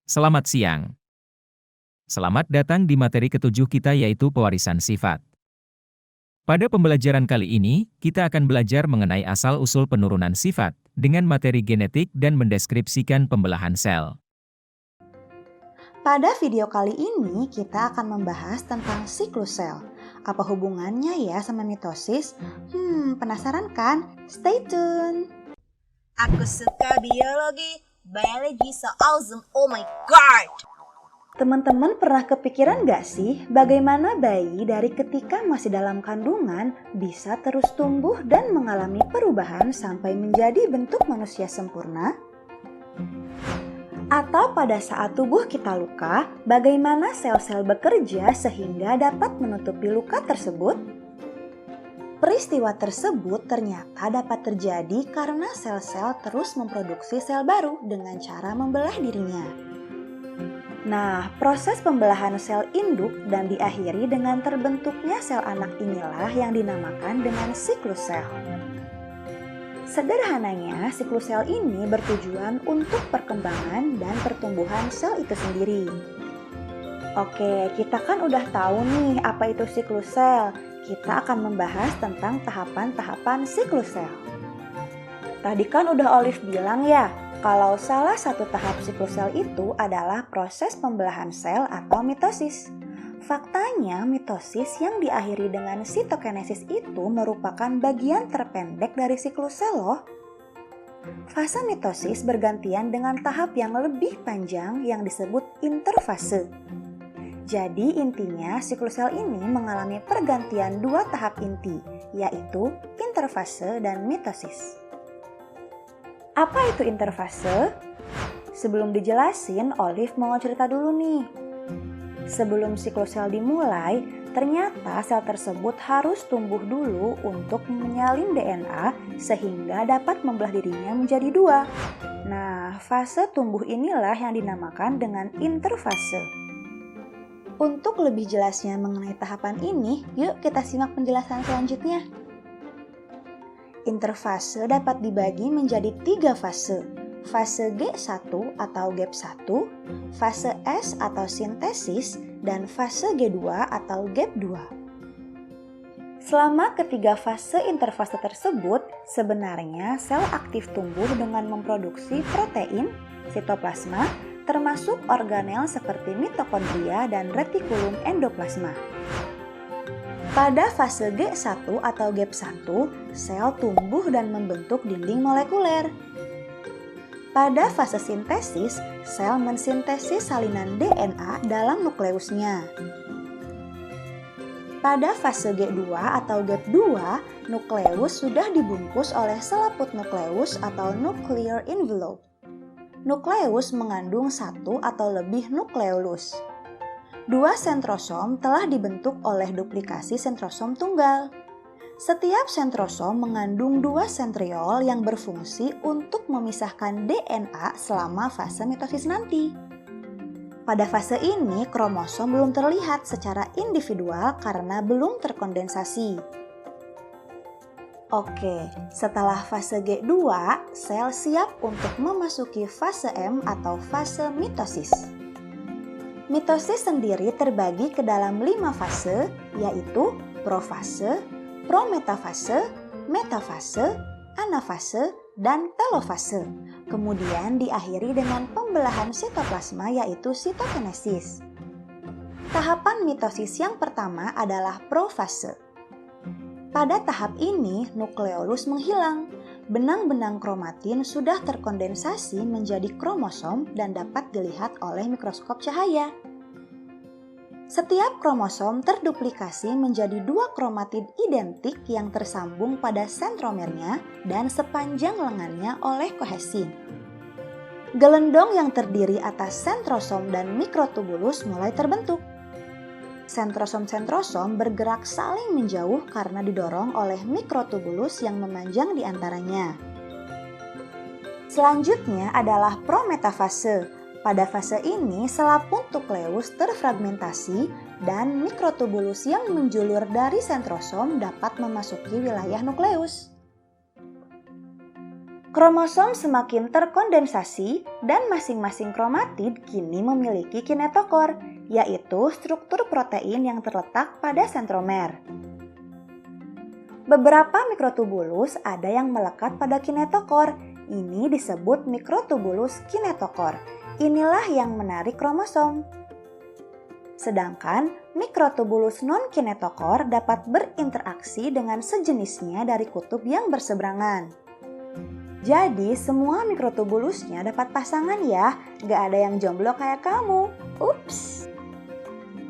Selamat siang. Selamat datang di materi ketujuh kita yaitu pewarisan sifat. Pada pembelajaran kali ini, kita akan belajar mengenai asal-usul penurunan sifat dengan materi genetik dan mendeskripsikan pembelahan sel. Pada video kali ini kita akan membahas tentang siklus sel. Apa hubungannya ya sama mitosis? Penasaran kan? Stay tune! Aku suka biologi. Biology so awesome, oh my god! Teman-teman pernah kepikiran gak sih bagaimana bayi dari ketika masih dalam kandungan bisa terus tumbuh dan mengalami perubahan sampai menjadi bentuk manusia sempurna? Atau pada saat tubuh kita luka, bagaimana sel-sel bekerja sehingga dapat menutupi luka tersebut? Peristiwa tersebut ternyata dapat terjadi karena sel-sel terus memproduksi sel baru dengan cara membelah dirinya. Nah, proses pembelahan sel induk dan diakhiri dengan terbentuknya sel anak inilah yang dinamakan dengan siklus sel. Sederhananya, siklus sel ini bertujuan untuk perkembangan dan pertumbuhan sel itu sendiri. Oke, kita kan udah tahu nih apa itu siklus sel. Kita akan membahas tentang tahapan-tahapan siklus sel. Tadi kan udah Olive bilang ya, kalau salah satu tahap siklus sel itu adalah proses pembelahan sel atau mitosis. Faktanya, mitosis yang diakhiri dengan sitokinesis itu merupakan bagian terpendek dari siklus sel loh. Fase mitosis bergantian dengan tahap yang lebih panjang yang disebut interfase. Jadi intinya siklus sel ini mengalami pergantian dua tahap inti, yaitu interfase dan mitosis. Apa itu interfase? Sebelum dijelasin, Olive mau cerita dulu nih. Sebelum siklus sel dimulai, ternyata sel tersebut harus tumbuh dulu untuk menyalin DNA sehingga dapat membelah dirinya menjadi dua. Nah, fase tumbuh inilah yang dinamakan dengan interfase. Untuk lebih jelasnya mengenai tahapan ini, yuk kita simak penjelasan selanjutnya. Interfase dapat dibagi menjadi 3 fase. Fase G1 atau gap 1, fase S atau sintesis, dan fase G2 atau gap 2. Selama ketiga fase interfase tersebut, sebenarnya sel aktif tumbuh dengan memproduksi protein, sitoplasma, termasuk organel seperti mitokondria dan retikulum endoplasma. Pada fase G1 atau gap 1, sel tumbuh dan membentuk dinding molekuler. Pada fase sintesis, sel mensintesis salinan DNA dalam nukleusnya. Pada fase G2 atau gap 2, nukleus sudah dibungkus oleh selaput nukleus atau nuclear envelope. Nukleus mengandung satu atau lebih nukleolus. Dua sentrosom telah dibentuk oleh duplikasi sentrosom tunggal. Setiap sentrosom mengandung dua sentriol yang berfungsi untuk memisahkan DNA selama fase mitosis nanti. Pada fase ini, kromosom belum terlihat secara individual karena belum terkondensasi. Oke, setelah fase G2, sel siap untuk memasuki fase M atau fase mitosis. Mitosis sendiri terbagi ke dalam 5 fase, yaitu profase, prometafase, metafase, anafase, dan telofase. Kemudian diakhiri dengan pembelahan sitoplasma yaitu sitokinesis. Tahapan mitosis yang pertama adalah profase. Pada tahap ini, nukleolus menghilang. Benang-benang kromatin sudah terkondensasi menjadi kromosom dan dapat dilihat oleh mikroskop cahaya. Setiap kromosom terduplikasi menjadi dua kromatid identik yang tersambung pada sentromernya dan sepanjang lengannya oleh kohesin. Gelendong yang terdiri atas sentrosom dan mikrotubulus mulai terbentuk. Sentrosom-sentrosom bergerak saling menjauh karena didorong oleh mikrotubulus yang memanjang di antaranya. Selanjutnya adalah prometafase. Pada fase ini, selaput nukleus terfragmentasi dan mikrotubulus yang menjulur dari sentrosom dapat memasuki wilayah nukleus. Kromosom semakin terkondensasi dan masing-masing kromatid kini memiliki kinetokor, yaitu struktur protein yang terletak pada sentromer. Beberapa mikrotubulus ada yang melekat pada kinetokor. Ini disebut mikrotubulus kinetokor. Inilah yang menarik kromosom. Sedangkan mikrotubulus non-kinetokor dapat berinteraksi dengan sejenisnya dari kutub yang berseberangan. Jadi semua mikrotubulusnya dapat pasangan ya, gak ada yang jomblo kayak kamu. Ups.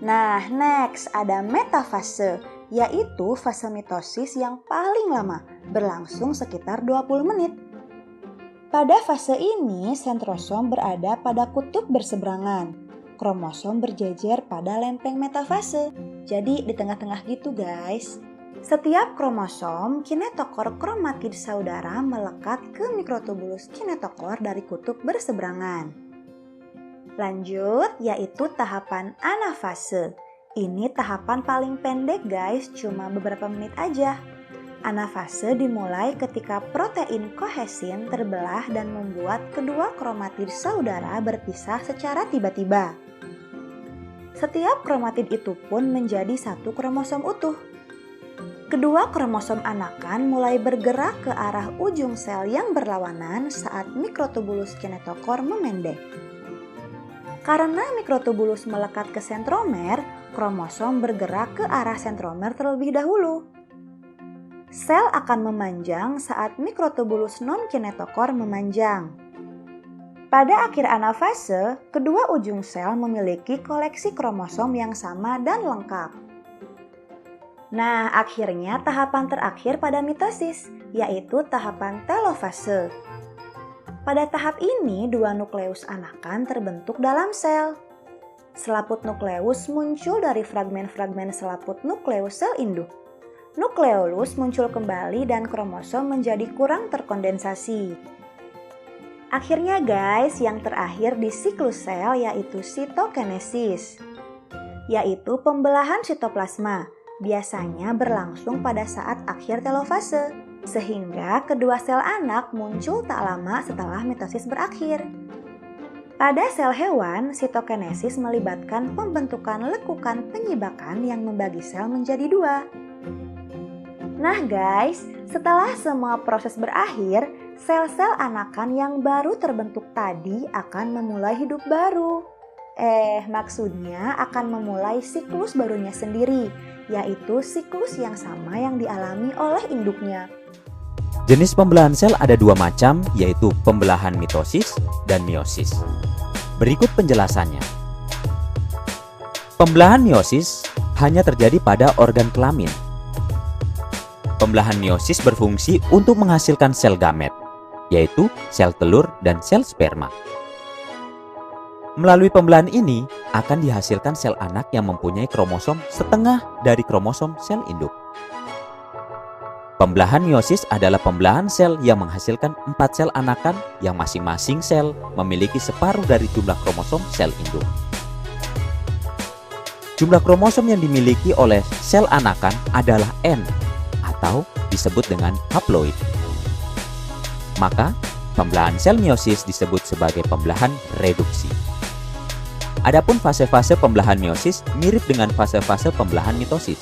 Nah, next ada metafase, yaitu fase mitosis yang paling lama, berlangsung sekitar 20 menit. Pada fase ini, sentrosom berada pada kutub berseberangan. Kromosom berjejer pada lempeng metafase. Jadi di tengah-tengah gitu guys. Setiap kromosom kinetokor kromatid saudara melekat ke mikrotubulus kinetokor dari kutub berseberangan. Lanjut, yaitu tahapan anafase. Ini tahapan paling pendek guys, cuma beberapa menit aja. Anafase dimulai ketika protein kohesin terbelah dan membuat kedua kromatid saudara berpisah secara tiba-tiba. Setiap kromatid itu pun menjadi satu kromosom utuh. Kedua kromosom anakan mulai bergerak ke arah ujung sel yang berlawanan saat mikrotubulus kinetokor memendek. Karena mikrotubulus melekat ke sentromer, kromosom bergerak ke arah sentromer terlebih dahulu. Sel akan memanjang saat mikrotubulus non-kinetokor memanjang. Pada akhir anafase, kedua ujung sel memiliki koleksi kromosom yang sama dan lengkap. Nah, akhirnya tahapan terakhir pada mitosis, yaitu tahapan telofase. Pada tahap ini, dua nukleus anakan terbentuk dalam sel. Selaput nukleus muncul dari fragmen-fragmen selaput nukleus sel induk. Nukleolus muncul kembali dan kromosom menjadi kurang terkondensasi. Akhirnya guys, yang terakhir di siklus sel yaitu sitokinesis, yaitu pembelahan sitoplasma. Biasanya berlangsung pada saat akhir telofase, sehingga kedua sel anak muncul tak lama setelah mitosis berakhir. Pada sel hewan, sitokinesis melibatkan pembentukan lekukan penyibakan yang membagi sel menjadi dua. Nah guys, setelah semua proses berakhir, sel-sel anakan yang baru terbentuk tadi akan memulai hidup baru. Maksudnya akan memulai siklus barunya sendiri, yaitu siklus yang sama yang dialami oleh induknya. Jenis pembelahan sel ada dua macam, yaitu pembelahan mitosis dan meiosis. Berikut penjelasannya. Pembelahan meiosis hanya terjadi pada organ kelamin. Pembelahan meiosis berfungsi untuk menghasilkan sel gamet, yaitu sel telur dan sel sperma. Melalui pembelahan ini akan dihasilkan sel anak yang mempunyai kromosom setengah dari kromosom sel induk. Pembelahan meiosis adalah pembelahan sel yang menghasilkan 4 sel anakan yang masing-masing sel memiliki separuh dari jumlah kromosom sel induk. Jumlah kromosom yang dimiliki oleh sel anakan adalah N atau disebut dengan haploid. Maka, pembelahan sel meiosis disebut sebagai pembelahan reduksi. Adapun fase-fase pembelahan meiosis mirip dengan fase-fase pembelahan mitosis.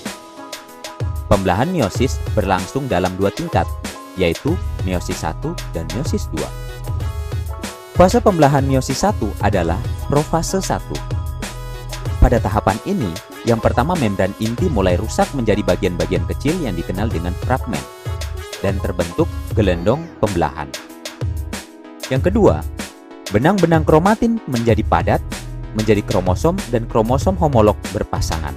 Pembelahan meiosis berlangsung dalam dua tingkat, yaitu meiosis 1 dan meiosis 2. Fase pembelahan meiosis 1 adalah profase 1. Pada tahapan ini, yang pertama membran inti mulai rusak menjadi bagian-bagian kecil yang dikenal dengan fragmen, dan terbentuk gelendong pembelahan. Yang kedua, benang-benang kromatin menjadi padat, menjadi kromosom dan kromosom homolog berpasangan.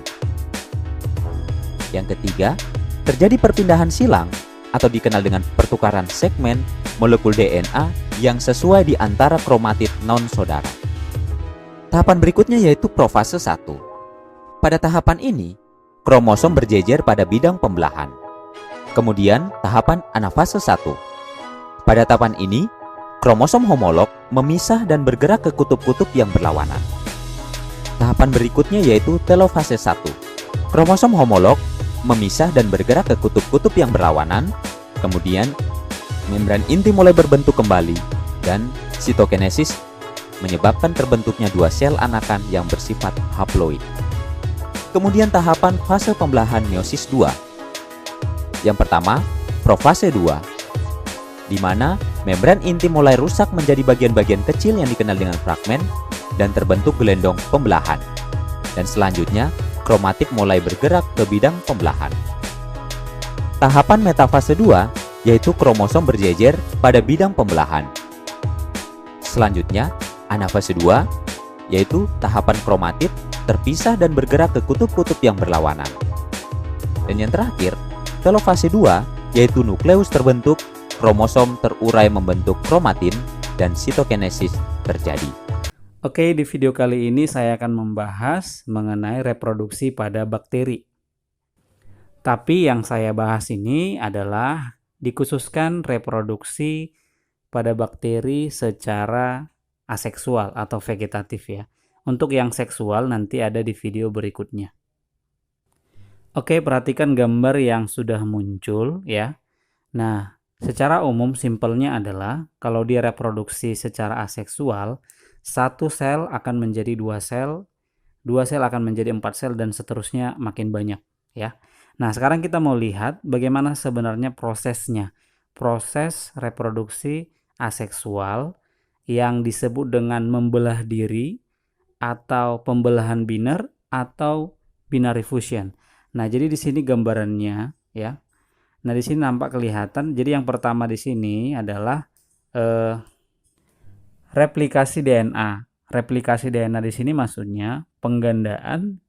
Yang ketiga, terjadi perpindahan silang atau dikenal dengan pertukaran segmen molekul DNA yang sesuai di antara kromatid non-saudara. Tahapan berikutnya yaitu profase 1. Pada tahapan ini, kromosom berjejer pada bidang pembelahan. Kemudian, tahapan anafase 1. Pada tahapan ini, kromosom homolog memisah dan bergerak ke kutub-kutub yang berlawanan. Tahapan berikutnya yaitu telofase 1. Kromosom homolog memisah dan bergerak ke kutub-kutub yang berlawanan. Kemudian, membran inti mulai berbentuk kembali dan sitokinesis menyebabkan terbentuknya dua sel anakan yang bersifat haploid. Kemudian tahapan fase pembelahan meiosis 2. Yang pertama, profase 2, di mana membran inti mulai rusak menjadi bagian-bagian kecil yang dikenal dengan fragmen dan terbentuk gelendong pembelahan. Dan selanjutnya, kromatik mulai bergerak ke bidang pembelahan. Tahapan metafase 2 yaitu kromosom berjejer pada bidang pembelahan. Selanjutnya, anafase 2 yaitu tahapan kromatid terpisah dan bergerak ke kutub-kutub yang berlawanan. Dan yang terakhir, telofase 2 yaitu nukleus terbentuk, kromosom terurai membentuk kromatin, dan sitokinesis terjadi. Oke, di video kali ini saya akan membahas mengenai reproduksi pada bakteri. Tapi yang saya bahas ini adalah dikhususkan reproduksi pada bakteri secara aseksual atau vegetatif ya. Untuk yang seksual nanti ada di video berikutnya. Oke, perhatikan gambar yang sudah muncul ya. Nah, secara umum simpelnya adalah kalau dia reproduksi secara aseksual, satu sel akan menjadi dua sel akan menjadi 4 sel dan seterusnya makin banyak ya. Nah, sekarang kita mau lihat bagaimana sebenarnya prosesnya. Proses reproduksi aseksual yang disebut dengan membelah diri atau pembelahan biner atau binary fusion. Nah, jadi di sini gambarannya ya. Nah, di sini nampak kelihatan. Jadi yang pertama di sini adalah replikasi DNA. Replikasi DNA di sini maksudnya penggandaan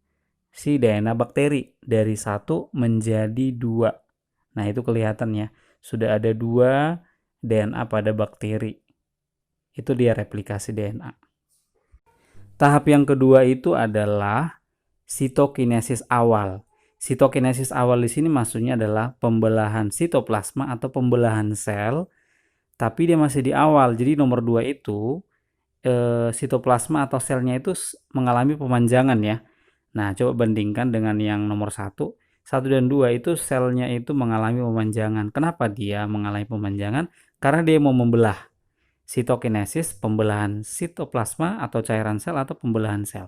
si DNA bakteri dari 1 menjadi 2. Nah, itu kelihatan ya. Sudah ada 2 DNA pada bakteri. Itu dia replikasi DNA. Tahap yang kedua itu adalah sitokinesis awal. Sitokinesis awal di sini maksudnya adalah pembelahan sitoplasma atau pembelahan sel, tapi dia masih di awal. Jadi nomor 2 itu sitoplasma atau selnya itu mengalami pemanjangan ya. Nah, coba bandingkan dengan yang nomor 1. 1 dan 2 itu selnya itu mengalami pemanjangan. Kenapa dia mengalami pemanjangan? Karena dia mau membelah. Sitokinesis, pembelahan sitoplasma atau cairan sel atau pembelahan sel.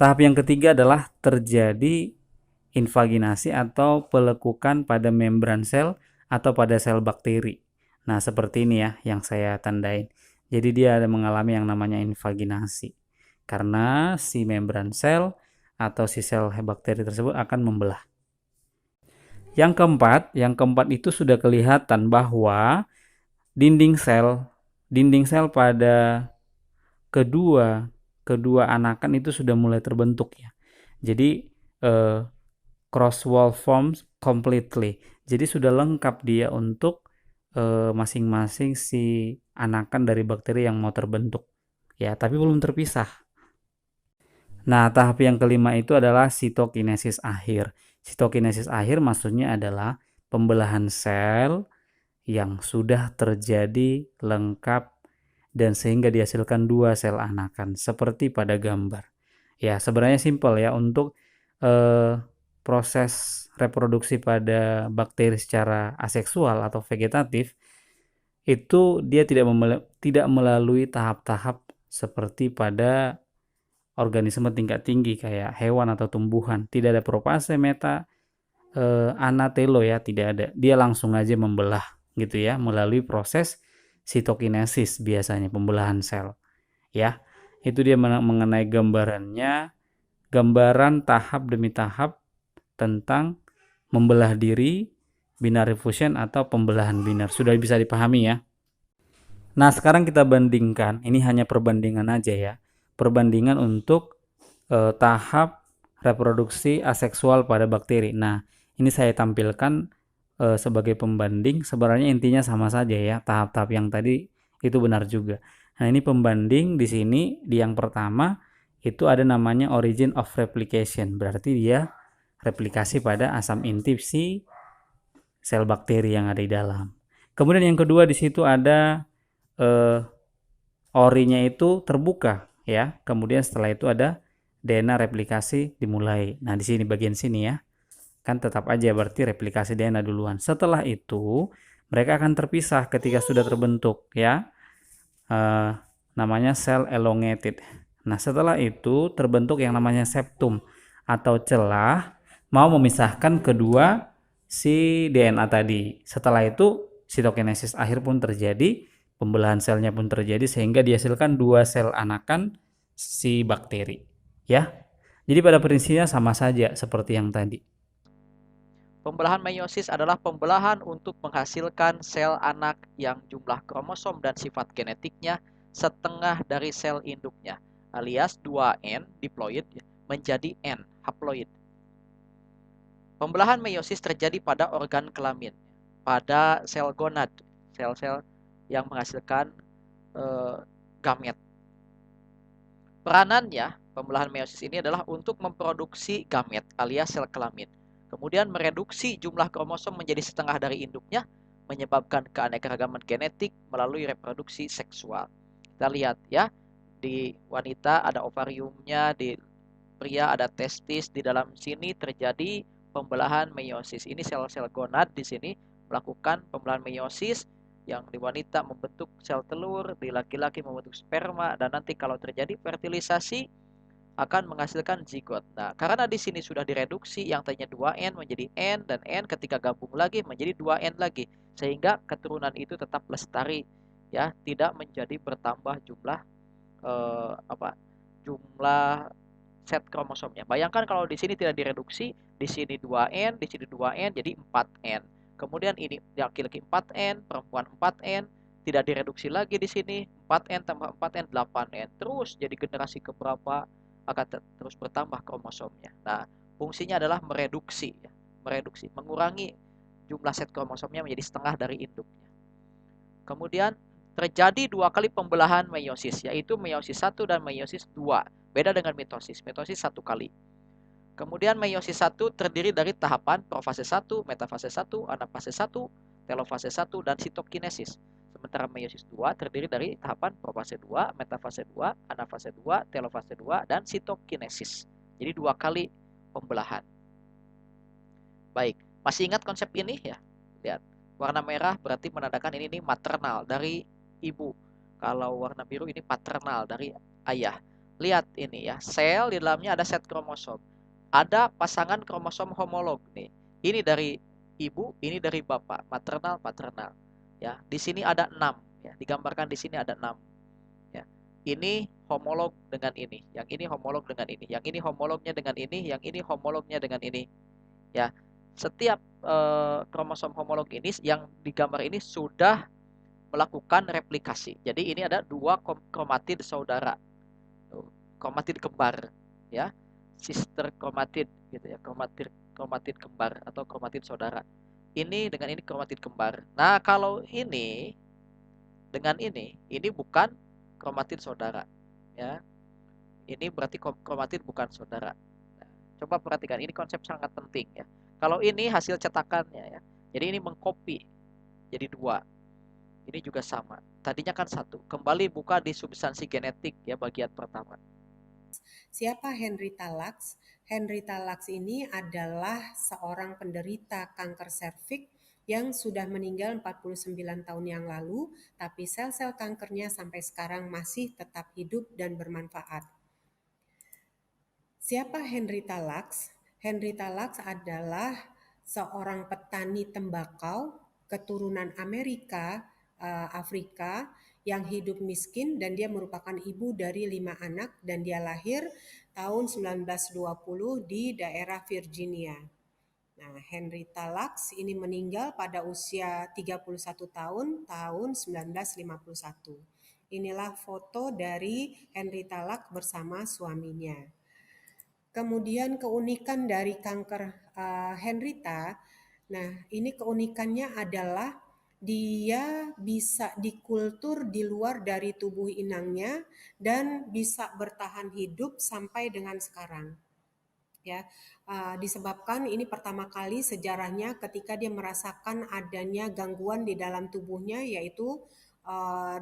Tahap yang ketiga adalah terjadi invaginasi atau pelekukan pada membran sel atau pada sel bakteri. Nah, seperti ini ya yang saya tandain. Jadi dia ada mengalami yang namanya invaginasi. Karena si membran sel atau si sel bakteri tersebut akan membelah. Yang keempat itu sudah kelihatan bahwa dinding sel pada kedua anakan itu sudah mulai terbentuk ya. Jadi cross wall forms completely. Jadi sudah lengkap dia untuk masing-masing si anakan dari bakteri yang mau terbentuk ya, tapi belum terpisah. Nah, tahap yang kelima itu adalah sitokinesis akhir. Sitokinesis akhir maksudnya adalah pembelahan sel yang sudah terjadi lengkap dan sehingga dihasilkan 2 sel anakan seperti pada gambar. Ya, sebenarnya simpel ya untuk proses reproduksi pada bakteri secara aseksual atau vegetatif itu dia tidak melalui tahap-tahap seperti pada organisme tingkat tinggi kayak hewan atau tumbuhan. Tidak ada propase, meta, anatelo ya, tidak ada. Dia langsung aja membelah gitu ya, melalui proses sitokinesis biasanya, pembelahan sel. Ya, itu dia mengenai gambarannya, gambaran tahap demi tahap tentang membelah diri, binary fusion atau pembelahan biner. Sudah bisa dipahami ya. Nah, sekarang kita bandingkan, ini hanya perbandingan aja ya. Perbandingan untuk tahap reproduksi aseksual pada bakteri. Nah, ini saya tampilkan sebagai pembanding. Sebenarnya intinya sama saja ya, tahap-tahap yang tadi itu benar juga. Nah, ini pembanding di sini di yang pertama itu ada namanya origin of replication. Berarti dia replikasi pada asam inti si sel bakteri yang ada di dalam. Kemudian yang kedua di situ ada orinya itu terbuka ya. Kemudian setelah itu ada DNA replikasi dimulai. Nah, di sini bagian sini ya. Kan tetap aja berarti replikasi DNA duluan. Setelah itu Mereka akan terpisah ketika sudah terbentuk ya. Namanya sel elongated. Nah, setelah itu terbentuk yang namanya septum atau celah mau memisahkan kedua si DNA tadi. Setelah itu sitokinesis akhir pun terjadi, pembelahan selnya pun terjadi sehingga dihasilkan dua sel anakan si bakteri. Ya. Jadi pada prinsipnya sama saja seperti yang tadi. Pembelahan meiosis adalah pembelahan untuk menghasilkan sel anak yang jumlah kromosom dan sifat genetiknya setengah dari sel induknya, alias 2N diploid menjadi N haploid. Pembelahan meiosis terjadi pada organ kelamin, pada sel gonad, sel-sel yang menghasilkan gamet. Peranannya, pembelahan meiosis ini adalah untuk memproduksi gamet alias sel kelamin. Kemudian mereduksi jumlah kromosom menjadi setengah dari induknya, menyebabkan keanekaragaman genetik melalui reproduksi seksual. Kita lihat ya, di wanita ada ovariumnya, di pria ada testis, di dalam sini terjadi pembelahan meiosis. Ini sel-sel gonad di sini melakukan pembelahan meiosis, yang di wanita membentuk sel telur, di laki-laki membentuk sperma, dan nanti kalau terjadi fertilisasi akan menghasilkan zigot. Nah, karena di sini sudah direduksi yang tadinya 2N menjadi N, dan N ketika gabung lagi menjadi 2N lagi, sehingga keturunan itu tetap lestari ya, tidak menjadi bertambah jumlah jumlah set kromosomnya. Bayangkan kalau di sini tidak direduksi, di sini 2N, di sini 2N jadi 4N. Kemudian ini laki-laki 4N, perempuan 4N, tidak direduksi lagi di sini, 4N tambah 4N 8N. Terus jadi generasi keberapa akan terus bertambah kromosomnya. Nah, fungsinya adalah mereduksi, ya. Mereduksi, mengurangi jumlah set kromosomnya menjadi setengah dari induknya. Kemudian terjadi dua kali pembelahan meiosis, yaitu meiosis 1 dan meiosis 2. Beda dengan mitosis. Mitosis 1 kali. Kemudian meiosis 1 terdiri dari tahapan profase 1, metafase 1, anafase 1, telofase 1, dan sitokinesis. Sementara meiosis 2 terdiri dari tahapan profase 2, metafase 2, anafase 2, telofase 2, dan sitokinesis. Jadi dua kali pembelahan. Baik, masih ingat konsep ini ya? Lihat, warna merah berarti menandakan ini maternal dari ibu. Kalau warna biru ini paternal dari ayah. Lihat ini ya, sel di dalamnya ada set kromosom. Ada pasangan kromosom homolog nih. Ini dari ibu, ini dari bapak, maternal, paternal. Ya, di sini ada 6 ya, digambarkan di sini ada 6. Ya. Ini homolog dengan ini, yang ini homolog dengan ini, yang ini homolognya dengan ini, yang ini homolognya dengan ini. Ya. Setiap kromosom homolog ini yang digambar ini sudah melakukan replikasi. Jadi ini ada dua kromatid saudara. Kromatid kembar ya. Sister kromatid gitu ya, kromatid kembar atau kromatid saudara. Ini dengan ini kromatid kembar. Nah, kalau ini dengan ini bukan kromatid saudara ya. Ini berarti kromatid bukan saudara. Nah, coba perhatikan, ini konsep sangat penting ya. Kalau ini hasil cetakannya ya. Jadi ini mengcopy jadi 2. Ini juga sama. Tadinya kan 1. Kembali buka di substansi genetik ya, bagian pertama. Siapa Henrietta Lacks? Henrietta Lacks ini adalah seorang penderita kanker serviks yang sudah meninggal 49 tahun yang lalu, tapi sel-sel kankernya sampai sekarang masih tetap hidup dan bermanfaat. Siapa Henrietta Lacks? Henrietta Lacks adalah seorang petani tembakau keturunan Amerika, Afrika, yang hidup miskin, dan dia merupakan ibu dari 5 anak, dan dia lahir tahun 1920 di daerah Virginia. Nah, Henrietta Lacks ini meninggal pada usia 31 tahun 1951. Inilah foto dari Henrietta Lacks bersama suaminya. Kemudian keunikan dari kanker Henrietta, nah ini keunikannya adalah dia bisa dikultur di luar dari tubuh inangnya dan bisa bertahan hidup sampai dengan sekarang. Ya, disebabkan ini pertama kali sejarahnya ketika dia merasakan adanya gangguan di dalam tubuhnya, yaitu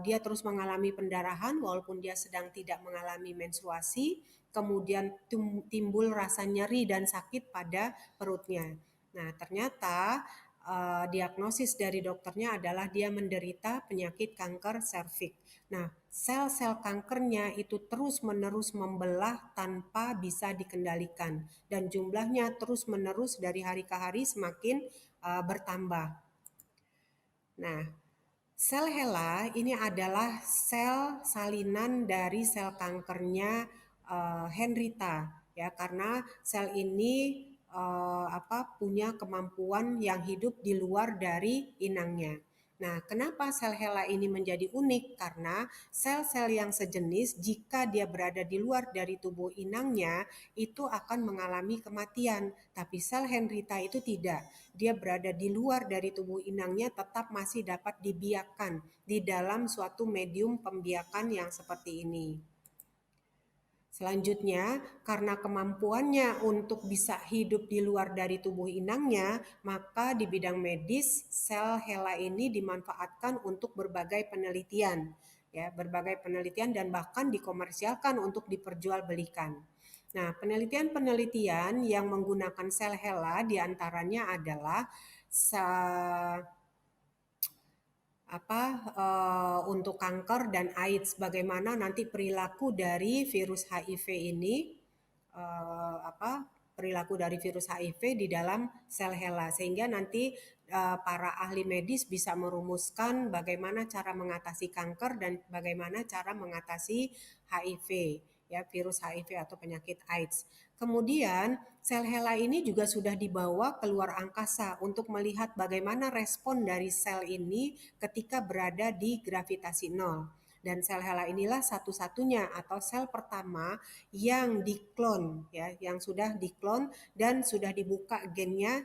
dia terus mengalami pendarahan walaupun dia sedang tidak mengalami menstruasi, kemudian timbul rasa nyeri dan sakit pada perutnya. Nah, ternyata diagnosis dari dokternya adalah dia menderita penyakit kanker serviks. Nah, sel-sel kankernya itu terus-menerus membelah tanpa bisa dikendalikan dan jumlahnya terus-menerus dari hari ke hari semakin bertambah. Nah, sel HeLa ini adalah sel salinan dari sel kankernya Hendrita, ya, karena sel ini punya kemampuan yang hidup di luar dari inangnya. Nah, kenapa sel HeLa ini menjadi unik? Karena sel-sel yang sejenis jika dia berada di luar dari tubuh inangnya itu akan mengalami kematian, tapi sel Hendrita itu tidak. Dia berada di luar dari tubuh inangnya tetap masih dapat dibiakkan di dalam suatu medium pembiakan yang seperti ini. Selanjutnya, karena kemampuannya untuk bisa hidup di luar dari tubuh inangnya, maka di bidang medis sel HeLa ini dimanfaatkan untuk berbagai penelitian, ya, berbagai penelitian dan bahkan dikomersialkan untuk diperjualbelikan. Nah, penelitian-penelitian yang menggunakan sel HeLa diantaranya adalah untuk kanker dan AIDS, bagaimana nanti perilaku dari virus HIV ini, perilaku dari virus HIV di dalam sel HeLa, sehingga nanti para ahli medis bisa merumuskan bagaimana cara mengatasi kanker dan bagaimana cara mengatasi HIV, ya, virus HIV atau penyakit AIDS. Kemudian sel HeLa ini juga sudah dibawa keluar angkasa untuk melihat bagaimana respon dari sel ini ketika berada di gravitasi nol. Dan sel HeLa inilah satu-satunya atau sel pertama yang diklon, ya, yang sudah diklon dan sudah dibuka gennya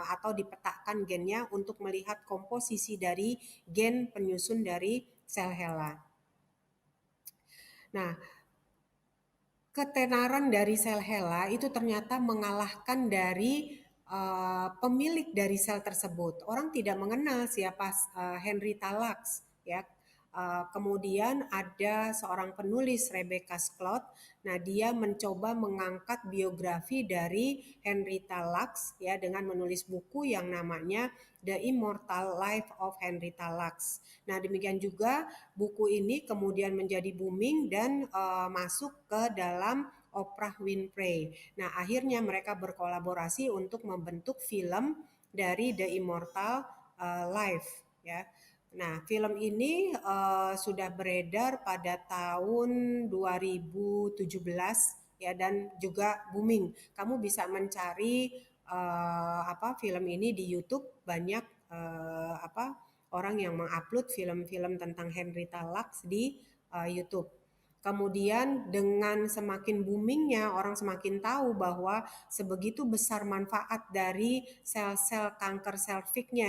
atau dipetakan gennya untuk melihat komposisi dari gen penyusun dari sel HeLa. Nah, ketenaran dari sel HeLa itu ternyata mengalahkan dari pemilik dari sel tersebut. Orang tidak mengenal siapa Hendrita Lacks, ya. Kemudian ada seorang penulis, Rebecca Skloot. Nah, dia mencoba mengangkat biografi dari Hendrita Lacks, ya, dengan menulis buku yang namanya The Immortal Life of Hendrita Lacks. Nah, demikian juga buku ini kemudian menjadi booming dan masuk ke dalam Oprah Winfrey. Nah, akhirnya mereka berkolaborasi untuk membentuk film dari The Immortal Life, ya. Nah, film ini sudah beredar pada tahun 2017, ya, dan juga booming. Kamu bisa mencari film ini di YouTube, banyak orang yang mengupload film-film tentang Hendrita Lacks di YouTube. Kemudian dengan semakin boomingnya, orang semakin tahu bahwa sebegitu besar manfaat dari sel-sel kanker serviksnya